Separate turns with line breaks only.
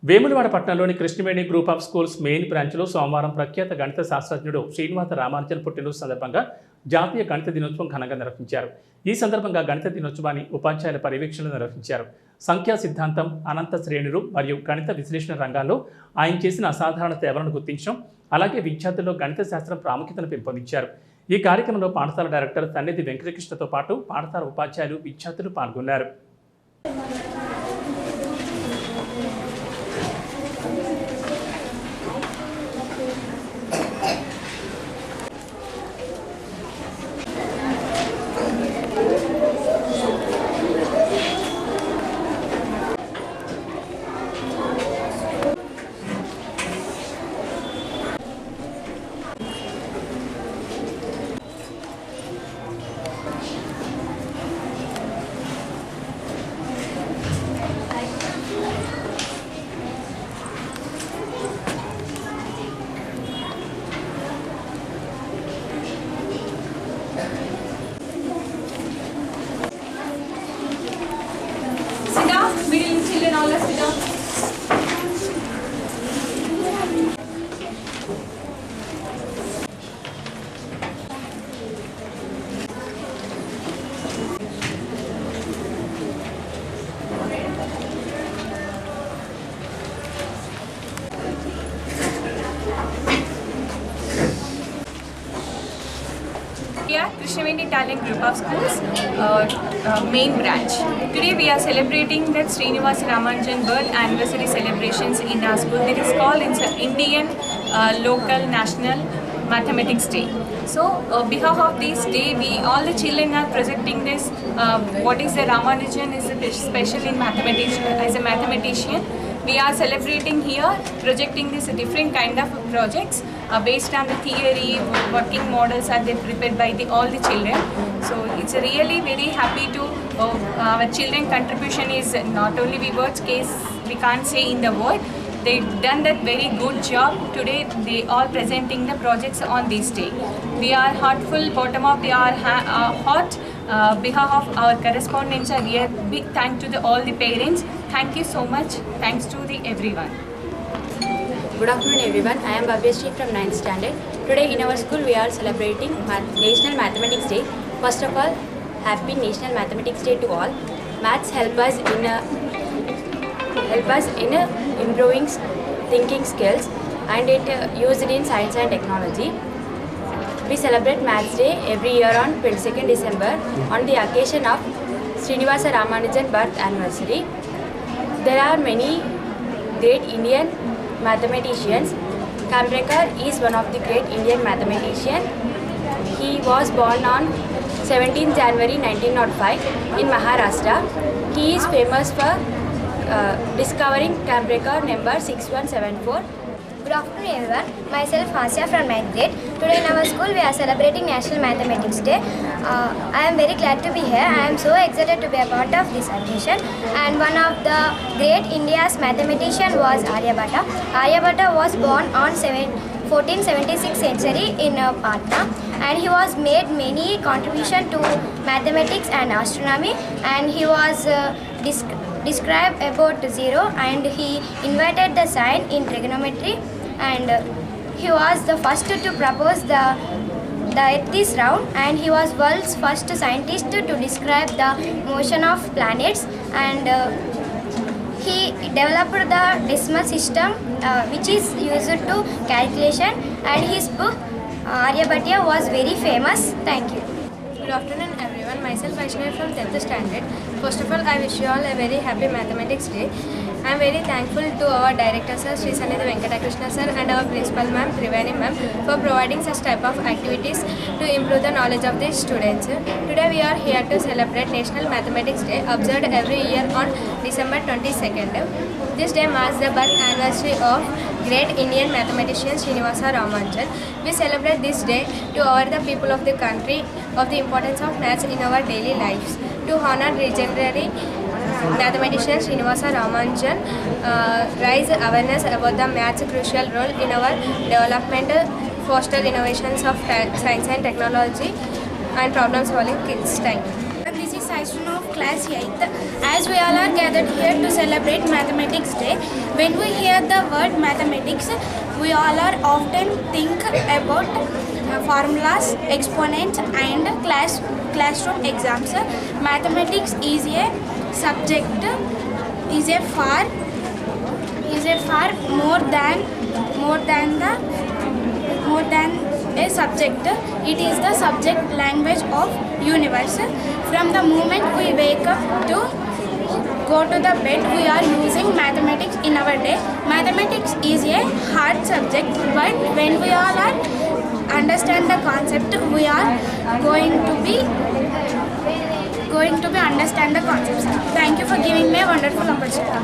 వేములవాడ పట్టణంలోని Krishnaveni group of schools main బ్రాంచ్లో సోమవారం ప్రఖ్యాత గణిత శాస్త్రజ్ఞుడు శ్రీనివాస రామానుజన్ పుట్టినరోజు సందర్భంగా జాతీయ గణిత దినోత్సవం ఘనంగా నిర్వహించారు. ఈ సందర్భంగా గణిత దినోత్సవాన్ని ఉపాధ్యాయుల పర్యవేక్షణలో నిర్వహించారు. సంఖ్యా సిద్ధాంతం, అనంత శ్రేణులు మరియు గణిత విశ్లేషణ రంగాల్లో ఆయన చేసిన అసాధారణ సేవలను గుర్తించడం, అలాగే విద్యార్థుల్లో గణిత శాస్త్రం ప్రాముఖ్యతను పెంపొందించారు. ఈ కార్యక్రమంలో పాఠశాల డైరెక్టర్ సన్నిధి వెంకటకృష్ణతో పాటు పాఠశాల ఉపాధ్యాయులు, విద్యార్థులు పాల్గొన్నారు.
Middle children, all us sit down. Here, Krshnaveni Talent Group of Schools, main branch. Today we are celebrating that Srinivasa Ramanujan birth anniversary celebrations in our school. It is called Indian Local National Mathematics Day. So, behalf of this day, all the children are projecting this. What is the Ramanujan is special in mathematics as a mathematician. We are celebrating here, projecting this different kind of projects based on the theory, working models are they prepared by all the children. So it's really very happy to our children contribution is not only we words case we can't say in the word. They done that very good job. Today they all presenting the projects on this day. We are heartful, bottom of our heart. Behalf of our correspondents, a big thank to all the parents. Thank you so much. Thanks to everyone.
Good afternoon everyone. I am Bhavyashree from 9th standard. Today in our school we are celebrating National Mathematics Day. First of all, happy National Mathematics Day to all. Maths help us in improving thinking skills and it used in science and technology. We celebrate Maths Day every year on 22nd December on the occasion of Srinivasa Ramanujan birth anniversary. There are many great Indian mathematicians. Kambrekar is one of the great Indian mathematicians. He was born on 17 January 1905 in Maharashtra. He is famous for discovering Kambrekar number 6174.
Good afternoon everyone. Myself Hasya from 9th grade. Today in our school we are celebrating National Mathematics Day. I am very glad to be here. I am so excited to be a part of this occasion. And one of the great India's mathematician was Aryabhatta. Aryabhatta was born on 1476 century in Patna, and he was made many contribution to mathematics and astronomy, and he was described about zero, and he invented the sign in trigonometry, and he was the first to propose the earth is round, and he was world's first scientist to describe the motion of planets, and he developed the decimal system which is used to calculation, and his book Aryabhatta was very famous. Thank you.
Good afternoon everyone. Myself Vaishnavi from 10th standard. First of all, I wish you all a very happy Mathematics Day. I am very thankful to our director sir, Sri Sannidhi Venkatakrishna sir, and our principal ma'am, Triveni ma'am, for providing such type of activities to improve the knowledge of the students. Today we are here to celebrate National Mathematics Day, observed every year on December 22nd. This day marks the birth anniversary of great Indian mathematician Srinivasa Ramanujan. We celebrate this day to aware the people of the country of the importance of maths in our daily lives. To honor legendary mathematician Srinivasa Ramanujan, raise awareness about the maths' crucial role in our development, foster innovations of science and technology, and problem solving skills. Thank you.
This is Sai student of class 8th. As we all are gathered here to celebrate Mathematics Day, when we hear the word mathematics, we all are often think about formulas, exponents and classroom exams. Mathematics is a subject, is a far more than a subject. It is the subject language of universe. From the moment we wake up to go to the bed, we are using mathematics in our day. Mathematics is a hard subject, but when we all are understand the concept, we are going to be understand the concepts. Thank you for giving me a wonderful opportunity.